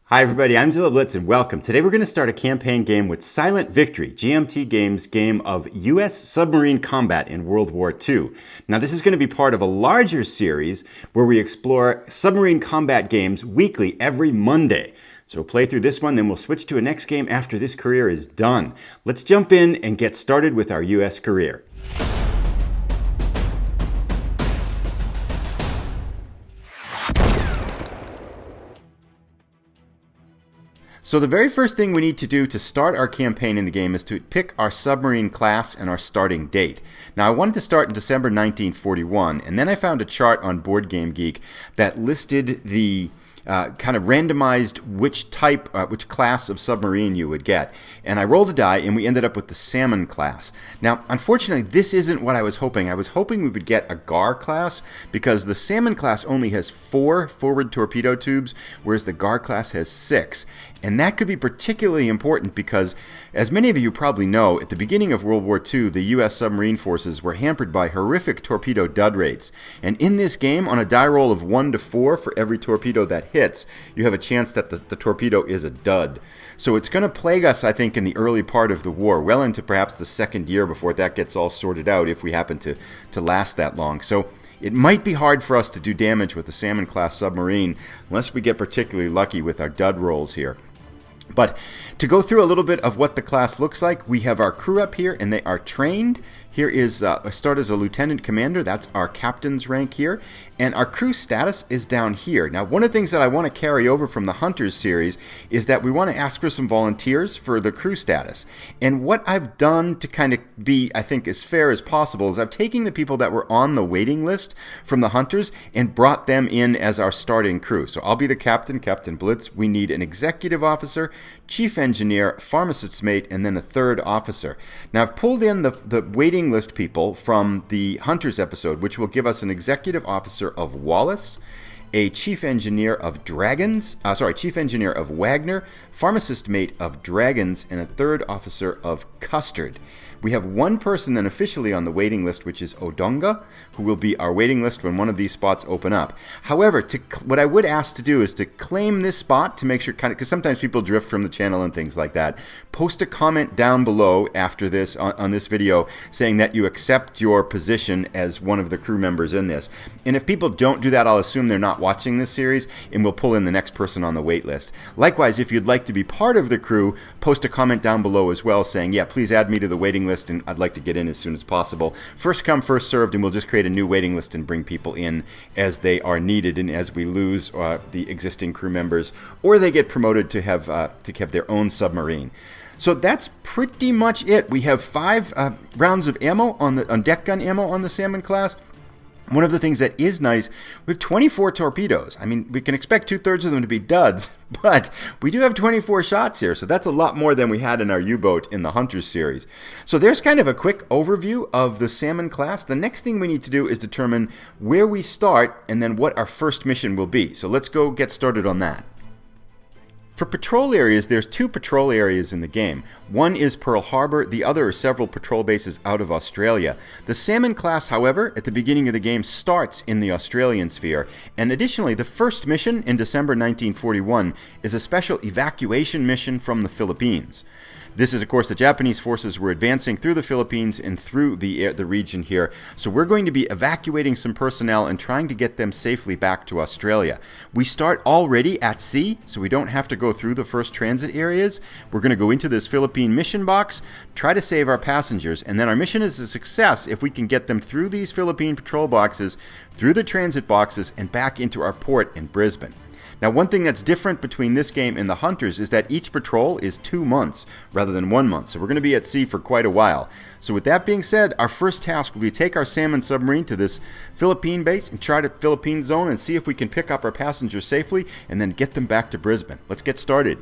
Hi everybody, I'm Zilla Blitz and welcome. Today we're going to start a campaign game with Silent Victory, GMT Games' game of U.S. submarine combat in World War II. Now this is going to be part of a larger series where we explore submarine combat games weekly every Monday. So we'll play through this one, then we'll switch to a next game after this career is done. Let's jump in and get started with our U.S. career. So the very first thing we need to do to start our campaign in the game is to pick our submarine class and our starting date. Now I wanted to start in December 1941, and then I found a chart on Board Game Geek that listed the kind of randomized which class of submarine you would get. And I rolled a die and we ended up with the Salmon class. Now, unfortunately, this isn't what I was hoping. I was hoping we would get a GAR class because the Salmon class only has 4 forward torpedo tubes, whereas the GAR class has 6. And that could be particularly important because, as many of you probably know, at the beginning of World War II, the U.S. submarine forces were hampered by horrific torpedo dud rates. And in this game, on a die roll of 1 to 4 for every torpedo that hits, you have a chance that the torpedo is a dud. So it's going to plague us, I think, in the early part of the war, well into perhaps the second year before that gets all sorted out, if we happen to last that long. So it might be hard for us to do damage with the Salmon class submarine unless we get particularly lucky with our dud rolls here. But to go through a little bit of what the class looks like, we have our crew up here and they are trained. Here is start as a lieutenant commander. That's our captain's rank here. And our crew status is down here. Now, one of the things that I want to carry over from the Hunters series is that we want to ask for some volunteers for the crew status. And what I've done to kind of be, I think, as fair as possible is I've taken the people that were on the waiting list from the Hunters and brought them in as our starting crew. So I'll be the captain, Captain Blitz. We need an executive officer, chief engineer, pharmacist's mate, and then a third officer. Now, I've pulled in the waiting list people from the Hunters episode, which will give us an executive officer of Wallace, a chief engineer of chief engineer of Wagner, pharmacist mate of Dragons, and a third officer of Custard. We have one person then officially on the waiting list, which is Odonga, who will be our waiting list when one of these spots open up. However, what I would ask to do is to claim this spot to make sure, because sometimes people drift from the channel and things like that. Post a comment down below after this on this video saying that you accept your position as one of the crew members in this. And if people don't do that, I'll assume they're not watching this series, and we'll pull in the next person on the wait list. Likewise, if you'd like to be part of the crew, post a comment down below as well saying, yeah, please add me to the waiting list and I'd like to get in as soon as possible. First come, first served, and we'll just create a new waiting list and bring people in as they are needed and as we lose the existing crew members or they get promoted to have their own submarine. So that's pretty much it. We have 5 rounds of ammo on deck gun ammo on the Salmon class. One of the things that is nice, we have 24 torpedoes. I mean, we can expect 2/3 of them to be duds, but we do have 24 shots here, so that's a lot more than we had in our U-boat in the Hunters series. So there's kind of a quick overview of the Salmon class. The next thing we need to do is determine where we start and then what our first mission will be. So let's go get started on that. For patrol areas, there's 2 patrol areas in the game. One is Pearl Harbor, the other are several patrol bases out of Australia. The Salmon class, however, at the beginning of the game starts in the Australian sphere. And additionally, the first mission in December 1941 is a special evacuation mission from the Philippines. This is, of course, the Japanese forces were advancing through the Philippines and through the region here. So we're going to be evacuating some personnel and trying to get them safely back to Australia. We start already at sea, so we don't have to go through the first transit areas. We're going to go into this Philippine mission box, try to save our passengers, and then our mission is a success if we can get them through these Philippine patrol boxes, through the transit boxes, and back into our port in Brisbane. Now, one thing that's different between this game and the Hunters is that each patrol is 2 months rather than 1 month. So we're going to be at sea for quite a while. So with that being said, our first task will be to take our Salmon submarine to this Philippine base and try to Philippine zone and see if we can pick up our passengers safely and then get them back to Brisbane. Let's get started.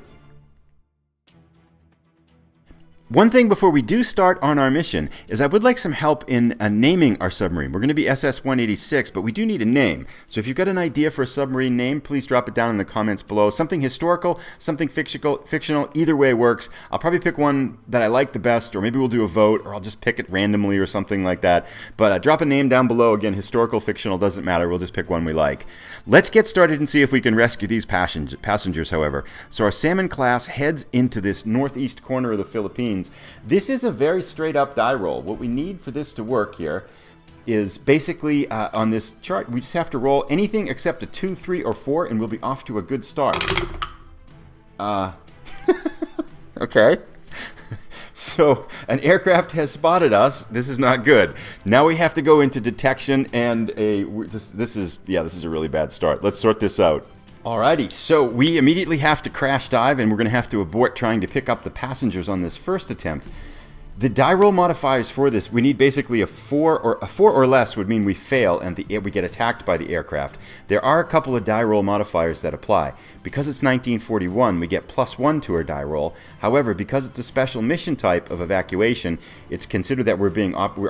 One thing before we do start on our mission is I would like some help in naming our submarine. We're going to be SS-186, but we do need a name. So if you've got an idea for a submarine name, please drop it down in the comments below. Something historical, something fictional, either way works. I'll probably pick one that I like the best, or maybe we'll do a vote, or I'll just pick it randomly or something like that. But drop a name down below. Again, historical, fictional, doesn't matter. We'll just pick one we like. Let's get started and see if we can rescue these passengers, however. So our Salmon class heads into this northeast corner of the Philippines. This is a very straight up die roll. What we need for this to work here is basically on this chart, we just have to roll anything except a 2, 3, or 4, and we'll be off to a good start. Okay. So an aircraft has spotted us. This is not good. Now we have to go into detection, and this is a really bad start. Let's sort this out. Alrighty, so we immediately have to crash dive, and we're going to have to abort trying to pick up the passengers on this first attempt. The die roll modifiers for this, we need basically a 4 or less would mean we fail and we get attacked by the aircraft. There are a couple of die roll modifiers that apply. Because it's 1941, we get +1 to our die roll. However, because it's a special mission type of evacuation, it's considered that we're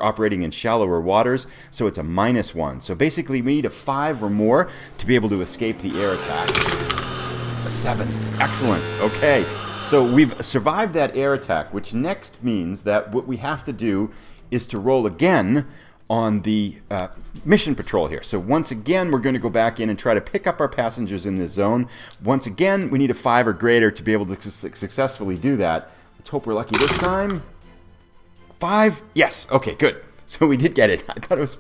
operating in shallower waters, so it's a -1. So basically, we need a 5 or more to be able to escape the air attack. A 7. Excellent. Okay. So we've survived that air attack, which next means that what we have to do is to roll again on the mission patrol here. So once again, we're going to go back in and try to pick up our passengers in this zone. Once again, we need a 5 or greater to be able to successfully do that. Let's hope we're lucky this time. 5? Yes. Okay, good. So we did get it. I thought it was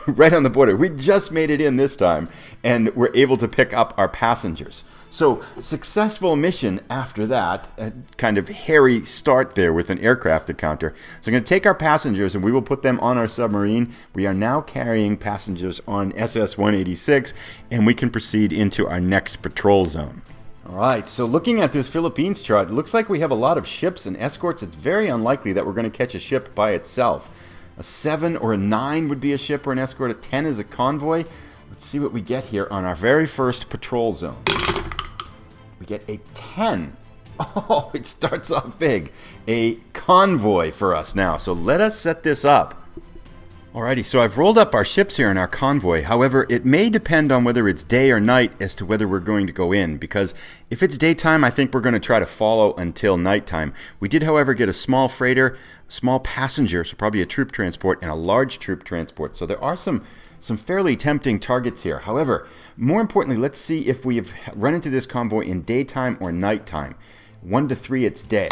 right on the border. We just made it in this time, and we're able to pick up our passengers. So successful mission after that, a kind of hairy start there with an aircraft encounter. So I'm going to take our passengers and we will put them on our submarine. We are now carrying passengers on SS-186, and we can proceed into our next patrol zone. All right, so looking at this Philippines chart, it looks like we have a lot of ships and escorts. It's very unlikely that we're going to catch a ship by itself. A 7 or a 9 would be a ship or an escort. A 10 is a convoy. Let's see what we get here on our very first patrol zone. We get a 10. Oh, it starts off big. A convoy for us now. So let us set this up. Alrighty, so I've rolled up our ships here in our convoy. However, it may depend on whether it's day or night as to whether we're going to go in. Because if it's daytime, I think we're going to try to follow until nighttime. We did, however, get a small freighter, small passenger, so probably a troop transport, and a large troop transport. So there are some fairly tempting targets here. However, more importantly, let's see if we have run into this convoy in daytime or nighttime. 1 to 3, it's day.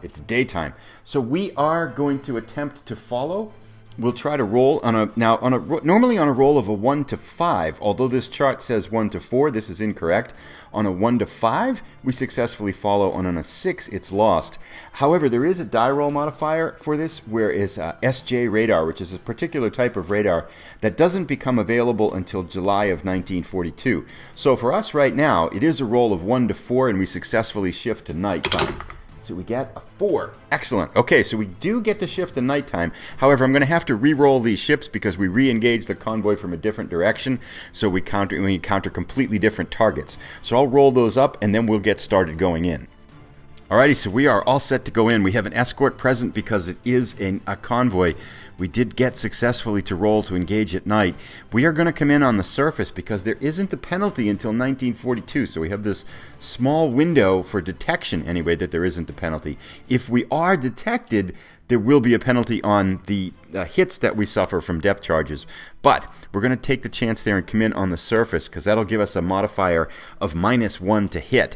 It's daytime. So we are going to attempt to follow. We'll try to roll normally on a roll of a 1 to 5, although this chart says 1 to 4, this is incorrect. On a 1 to 5, we successfully follow, and on a 6, it's lost. However, there is a die roll modifier for this, where is SJ radar, which is a particular type of radar that doesn't become available until July of 1942. So for us right now, it is a roll of 1 to 4, and we successfully shift to nighttime. So we get a 4. Excellent. Okay, so we do get to shift to nighttime. However, I'm going to have to re-roll these ships because we re-engage the convoy from a different direction. So we encounter completely different targets. So I'll roll those up, and then we'll get started going in. Alrighty, so we are all set to go in. We have an escort present because it is a convoy. We did get successfully to roll to engage at night. We are going to come in on the surface because there isn't a penalty until 1942. So we have this small window for detection anyway that there isn't a penalty. If we are detected, there will be a penalty on the hits that we suffer from depth charges. But we're going to take the chance there and come in on the surface because that'll give us a modifier of -1 to hit.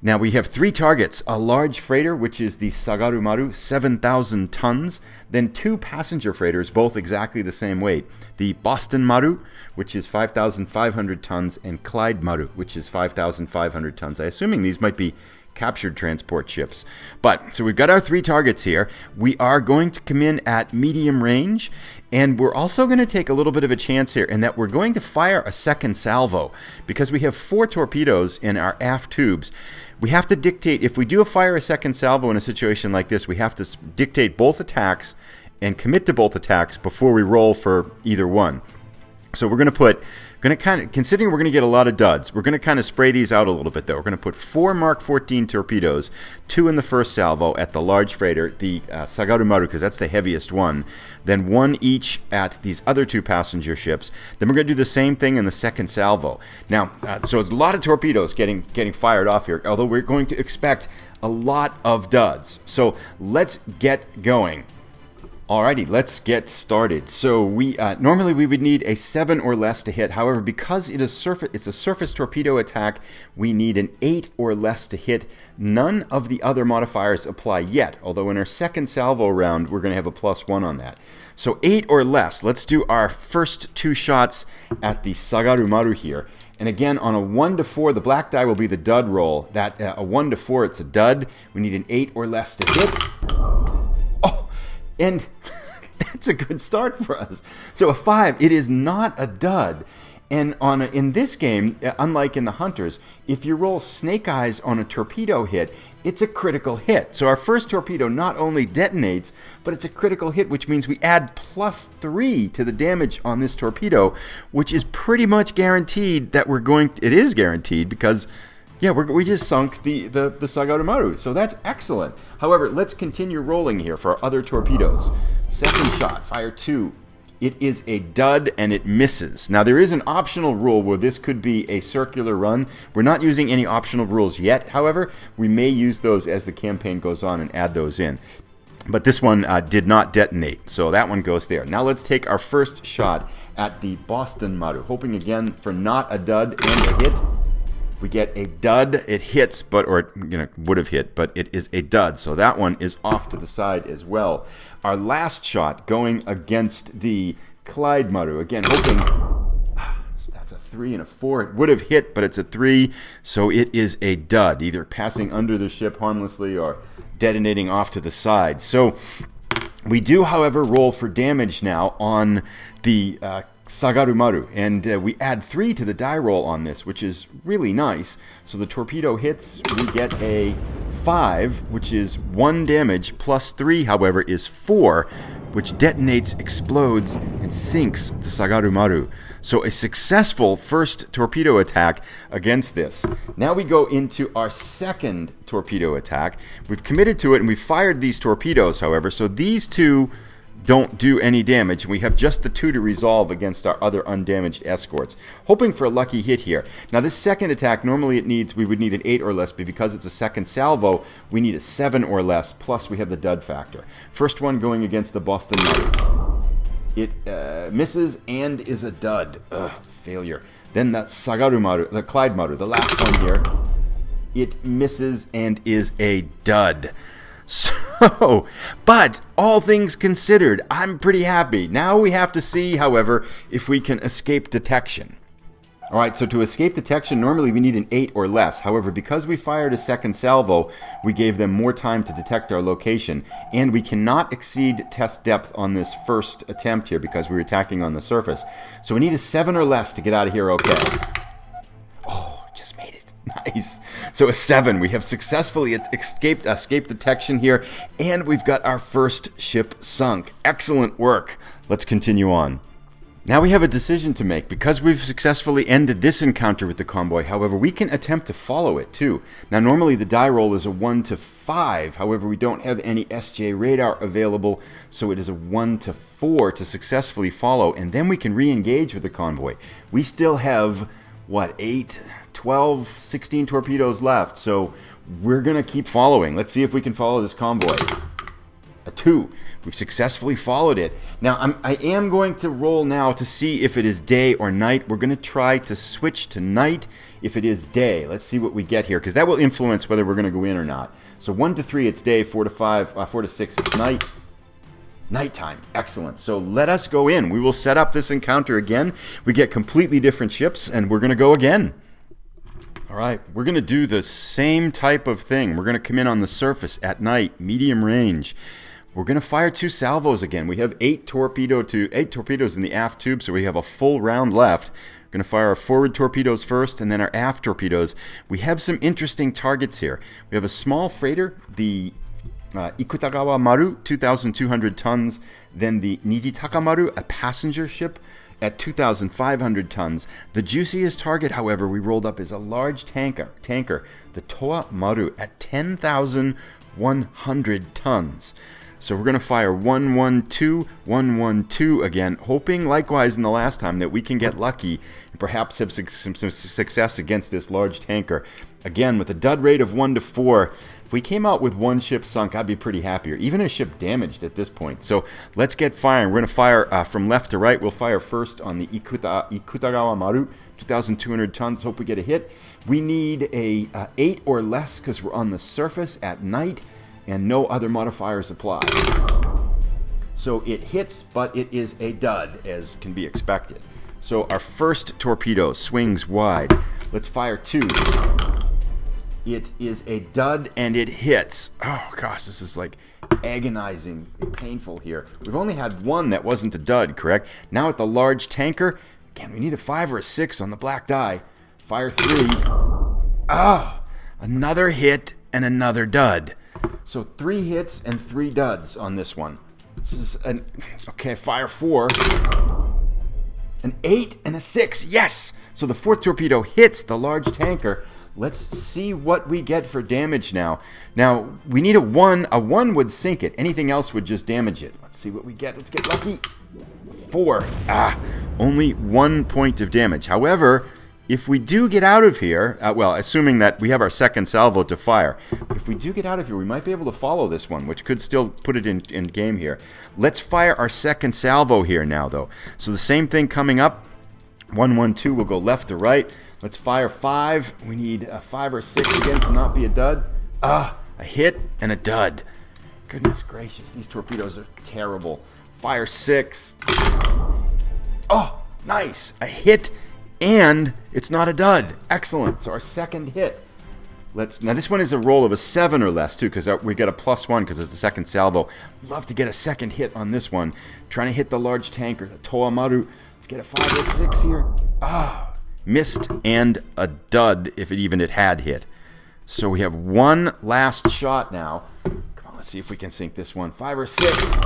Now we have 3 targets, a large freighter, which is the Sagaru Maru, 7,000 tons, then 2 passenger freighters, both exactly the same weight. The Boston Maru, which is 5,500 tons, and Clyde Maru, which is 5,500 tons. I'm assuming these might be captured transport ships. But, so we've got our 3 targets here. We are going to come in at medium range, and we're also going to take a little bit of a chance here in that we're going to fire a second salvo because we have 4 torpedoes in our aft tubes. We have to dictate, if we do fire a second salvo in a situation like this, we have to dictate both attacks and commit to both attacks before we roll for either one. So we're going to put Going to kind of, considering we're going to get a lot of duds, we're going to kind of spray these out a little bit though. We're going to put 4 Mark 14 torpedoes, 2 in the first salvo at the large freighter, the Sagaru-maru, because that's the heaviest one, then 1 each at these other 2 passenger ships. Then we're going to do the same thing in the second salvo. Now, so it's a lot of torpedoes getting fired off here, although we're going to expect a lot of duds. So let's get going. Alrighty, let's get started. So we normally we would need a 7 or less to hit. However, because it's a surface torpedo attack, we need an 8 or less to hit. None of the other modifiers apply yet, although in our second salvo round, we're going to have a +1 on that. So 8 or less. Let's do our first 2 shots at the Sagaru-maru here. And again, on a 1 to 4, the black die will be the dud roll. That a 1 to 4, it's a dud. We need an 8 or less to hit. And that's a good start for us. So a 5, it is not a dud. And in this game, unlike in the Hunters, if you roll snake eyes on a torpedo hit, it's a critical hit. So our first torpedo not only detonates, but it's a critical hit, which means we add +3 to the damage on this torpedo, which is pretty much guaranteed that it is guaranteed because yeah, we just sunk the Sagaru-maru, so that's excellent. However, let's continue rolling here for our other torpedoes. Second shot, fire 2. It is a dud and it misses. Now there is an optional rule where this could be a circular run. We're not using any optional rules yet, however, we may use those as the campaign goes on and add those in. But this one did not detonate, so that one goes there. Now let's take our first shot at the Boston-maru, hoping again for not a dud and a hit. We get a dud, it hits, would have hit, but it is a dud. So that one is off to the side as well. Our last shot going against the Clyde-maru. Again, hoping, that's a 3 and a 4. It would have hit, but it's a 3, so it is a dud, either passing under the ship harmlessly or detonating off to the side. So we do, however, roll for damage now on the Sagaru-maru, and we add 3 to the die roll on this, which is really nice. So the torpedo hits, we get a 5, which is 1 damage, +3, however, is 4, which detonates, explodes, and sinks the Sagaru-maru. So a successful first torpedo attack against this. Now we go into our second torpedo attack. We've committed to it, and we've fired these torpedoes, however, so these 2 don't do any damage. We have just the 2 to resolve against our other undamaged escorts. Hoping for a lucky hit here. Now this second attack, normally we would need an 8 or less, but because it's a second salvo, we need a 7 or less, plus we have the dud factor. First one going against the Boston-maru. It misses and is a dud. Failure. Then the Sagaru-maru, the Clyde-maru, the last one here. It misses and is a dud. So, but all things considered, I'm pretty happy. Now we have to see, however, if we can escape detection. Alright, so to escape detection, normally we need an 8 or less. However, because we fired a second salvo, we gave them more time to detect our location. And we cannot exceed test depth on this first attempt here because we're attacking on the surface. So we need a 7 or less to get out of here okay. Oh, just made it. Nice. So a 7. We have successfully escaped detection here, and we've got our first ship sunk. Excellent work. Let's continue on. Now we have a decision to make. Because we've successfully ended this encounter with the convoy, however, we can attempt to follow it too. Now normally the die roll is a 1 to 5, however we don't have any SJ radar available, so it is a 1 to 4 to successfully follow, and then we can re-engage with the convoy. We still have, what, 8, 12, 16 torpedoes left, so we're going to keep following. Let's see if we can follow this convoy. A 2. We've successfully followed it. Now, I am going to roll now to see if it is day or night. We're going to try to switch to night if it is day. Let's see what we get here, because that will influence whether we're going to go in or not. So 1 to 3, it's day. 4 to 6, it's night. Nighttime. Excellent. So let us go in. We will set up this encounter again. We get completely different ships, and we're going to go again. Alright, we're going to do the same type of thing. We're going to come in on the surface at night, medium range. We're going to fire 2 salvos again. We have 8 torpedoes in the aft tube, so we have a full round left. We're going to fire our forward torpedoes first and then our aft torpedoes. We have some interesting targets here. We have a small freighter, the Ikutagawa Maru, 2,200 tons. Then the Nijitaka Maru, a passenger ship, at 2,500 tons. The juiciest target, however, we rolled up is a large tanker, the Toa Maru, at 10,100 tons. So we're going to fire 112, 112 again, hoping likewise in the last time that we can get lucky and perhaps have some success against this large tanker. Again, with a dud rate of 1 to 4, if we came out with one ship sunk, I'd be pretty happy, or even a ship damaged at this point. So let's get firing. We're going to fire from left to right. We'll fire first on the Ikutagawa Maru, 2,200 tons. Hope we get a hit. We need a 8 or less because we're on the surface at night, and no other modifiers apply. So it hits, but it is a dud, as can be expected. So our first torpedo swings wide. Let's fire 2. It is a dud, and it hits. Oh gosh, this is like agonizing, painful here. We've only had one that wasn't a dud, correct? Now at the large tanker, again, we need a 5 or a 6 on the black die. Fire 3. Another hit and another dud. So 3 hits and 3 duds on this one. This is an okay. Fire 4, an 8 and a 6. Yes. So the 4th torpedo hits the large tanker. Let's see what we get for damage now. Now we need a 1. A 1 would sink it. Anything else would just damage it. Let's see what we get. Let's get lucky. 4. Only 1 point of damage. However, if we do get out of here, well, assuming that we have our second salvo to fire, if we do get out of here, we might be able to follow this one, which could still put it in game here. Let's fire our second salvo here now, though. So the same thing coming up. 112 will go left to right. Let's fire 5. We need a 5 or 6 again to not be a dud. A hit and a dud. Goodness gracious, these torpedoes are terrible. Fire 6. Oh, nice. A hit. And it's not a dud. Excellent. So our second hit. Now this one is a roll of a 7 or less too, because we get a +1 because it's the second salvo. Love to get a second hit on this one. Trying to hit the large tanker, the Toa Maru. Let's get a 5 or 6 here. Missed and a dud if it had hit. So we have one last shot now. Come on, let's see if we can sink this one. 5 or 6.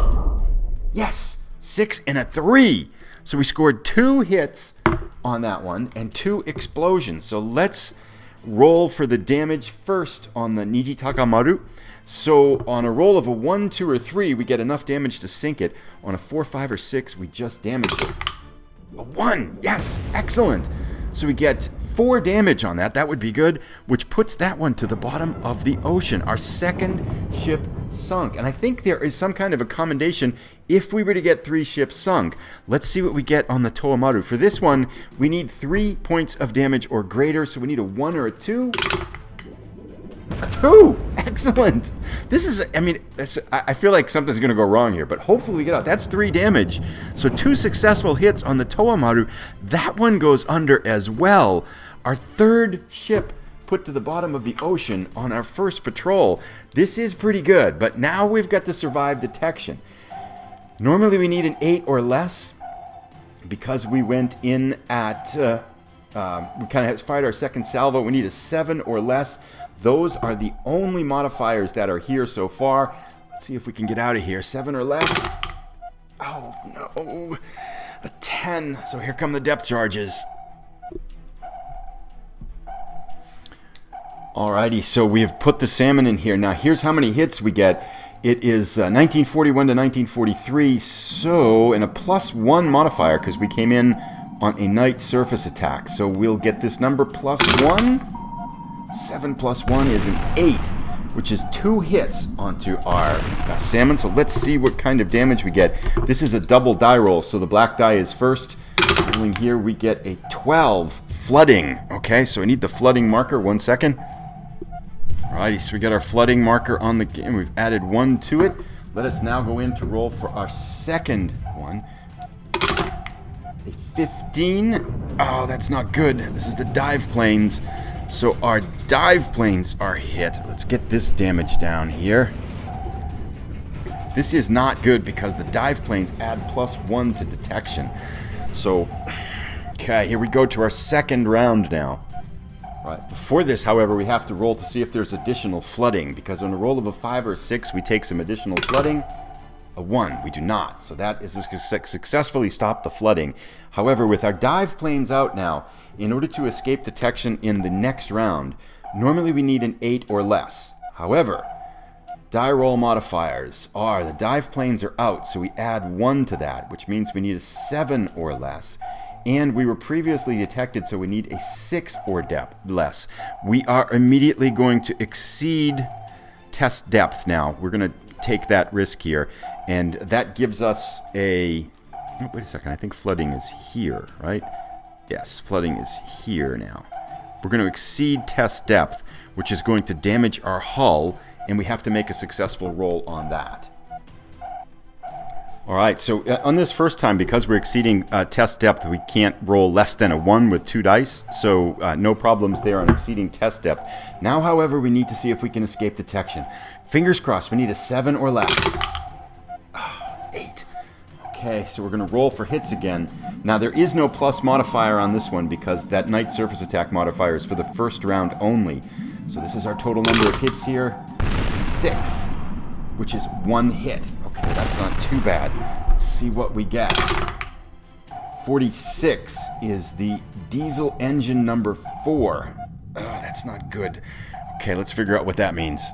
Yes, 6 and a 3. So we scored 2 hits on that one and 2 explosions. So let's roll for the damage first on the Nijitaka Maru. So on a roll of a 1, 2, or 3, we get enough damage to sink it. On a 4, 5, or 6, we just damaged it. A 1, yes, excellent. So we get 4 damage on that. That would be good, which puts that one to the bottom of the ocean. Our second ship sunk. And I think there is some kind of a commendation if we were to get 3 ships sunk. Let's see what we get on the Toa Maru. For this one, we need 3 points of damage or greater, so we need a 1 or a 2. A 2! Excellent! This is, I feel like something's going to go wrong here, but hopefully we get out. That's 3 damage. So 2 successful hits on the Toa Maru. That one goes under as well. Our third ship put to the bottom of the ocean on our first patrol. This is pretty good, but now we've got to survive detection. Normally we need an 8 or less because we went in at, we kind of fired our second salvo. We need a 7 or less. Those are the only modifiers that are here so far. Let's see if we can get out of here. 7 or less. Oh no, a 10. So here come the depth charges. Alrighty, so we have put the salmon in here. Now here's how many hits we get. It is 1941 to 1943, so, and a +1 modifier because we came in on a night surface attack. So we'll get this number +1. 7 + 1 is an 8, which is 2 hits onto our salmon. So let's see what kind of damage we get. This is a double die roll, so the black die is first. Rolling here, we get a 12. Flooding. Okay, so I need the flooding marker. 1 second. Alrighty, so we got our flooding marker on the game. We've added 1 to it. Let us now go in to roll for our second one. A 15. Oh, that's not good. This is the dive planes. So our dive planes are hit. Let's get this damage down here. This is not good because the dive planes add +1 to detection. So, okay, here we go to our second round now. Right. Before this, however, we have to roll to see if there's additional flooding, because on a roll of a 5 or 6, we take some additional flooding. A 1. We do not. So that is successfully stopped the flooding. However, with our dive planes out now, in order to escape detection in the next round, normally we need an 8 or less. However, die roll modifiers are the dive planes are out, so we add 1 to that, which means we need a 7 or less. And we were previously detected, so we need a 6 or less. We are immediately going to exceed test depth now. We're going to take that risk here, and that gives us a... Oh, wait a second, I think flooding is here, right? Yes, flooding is here now. We're going to exceed test depth, which is going to damage our hull, and we have to make a successful roll on that. Alright, so on this first time, because we're exceeding test depth, we can't roll less than a 1 with 2 dice, so no problems there on exceeding test depth. Now, however, we need to see if we can escape detection. Fingers crossed, we need a 7 or less. 8. Okay, so we're going to roll for hits again. Now, there is no plus modifier on this one because that night surface attack modifier is for the first round only. So this is our total number of hits here. 6, which is 1 hit. Okay, that's not too bad. Let's see what we get. 46 is the diesel engine number 4. Oh, that's not good. Okay, let's figure out what that means.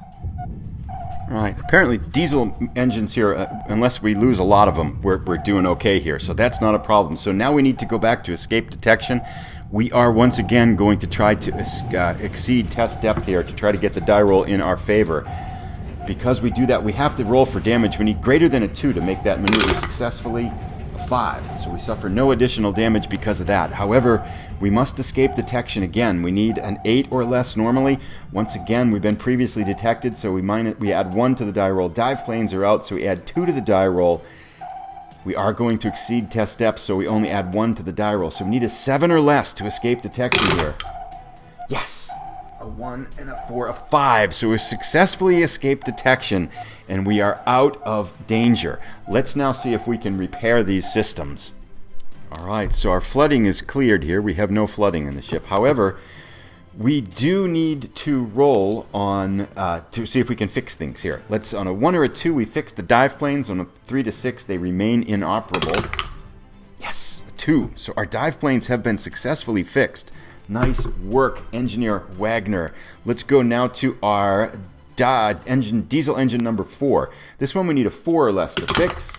Alright, apparently diesel engines here, unless we lose a lot of them, we're doing okay here. So that's not a problem. So now we need to go back to escape detection. We are once again going to try to exceed test depth here to try to get the die roll in our favor. Because we do that, we have to roll for damage. We need greater than a 2 to make that maneuver successfully. A 5. So we suffer no additional damage because of that. However, we must escape detection again. We need an 8 or less normally. Once again, we've been previously detected, so we add 1 to the die roll. Dive planes are out, so we add 2 to the die roll. We are going to exceed test depth, so we only add 1 to the die roll. So we need a 7 or less to escape detection here. Yes! A 1 and a 4, a 5. So we successfully escaped detection, and we are out of danger. Let's now see if we can repair these systems. Alright, so our flooding is cleared here. We have no flooding in the ship. However, we do need to roll on to see if we can fix things here. Let's, on a 1 or a 2, we fix the dive planes. On a 3 to 6, they remain inoperable. Yes, a 2. So our dive planes have been successfully fixed. Nice work, Engineer Wagner. Let's go now to our diesel engine number 4. This one we need a 4 or less to fix.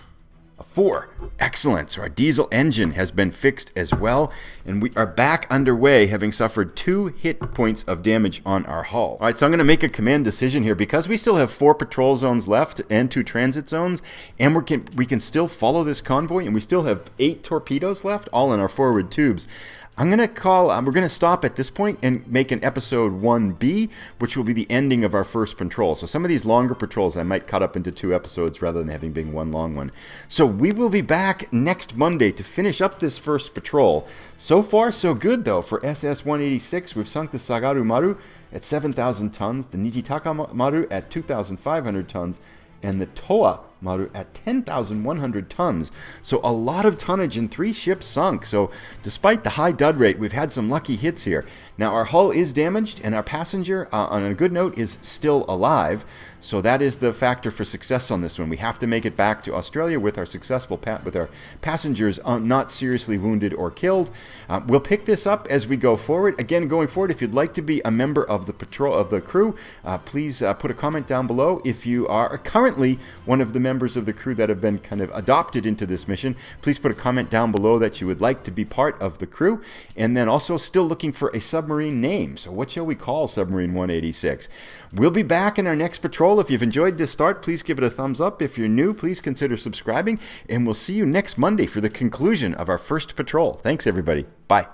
A 4. Excellent. So our diesel engine has been fixed as well. And we are back underway, having suffered 2 hit points of damage on our hull. All right, so I'm going to make a command decision here. Because we still have 4 patrol zones left and 2 transit zones, and we can still follow this convoy, and we still have 8 torpedoes left, all in our forward tubes. I'm going to we're going to stop at this point and make an episode 1B, which will be the ending of our first patrol. So some of these longer patrols I might cut up into 2 episodes rather than having being one long one. So we will be back next Monday to finish up this first patrol. So far, so good, though. For SS-186, we've sunk the Sagaru Maru at 7,000 tons, the Nijitaka Maru at 2,500 tons, and the Toa Maru at 10,100 tons. So a lot of tonnage and 3 ships sunk. So despite the high dud rate, we've had some lucky hits here. Now our hull is damaged, and our passenger, on a good note, is still alive. So that is the factor for success on this one. We have to make it back to Australia with our successful with our passengers not seriously wounded or killed. We'll pick this up as we go forward. Again, going forward, if you'd like to be a member of the crew, please put a comment down below. If you are currently one of the members of the crew that have been kind of adopted into this mission, please put a comment down below that you would like to be part of the crew. And then also still looking for a submarine name. So what shall we call Submarine 186? We'll be back in our next patrol. If you've enjoyed this start, please give it a thumbs up. If you're new, please consider subscribing. And we'll see you next Monday for the conclusion of our first patrol. Thanks, everybody. Bye.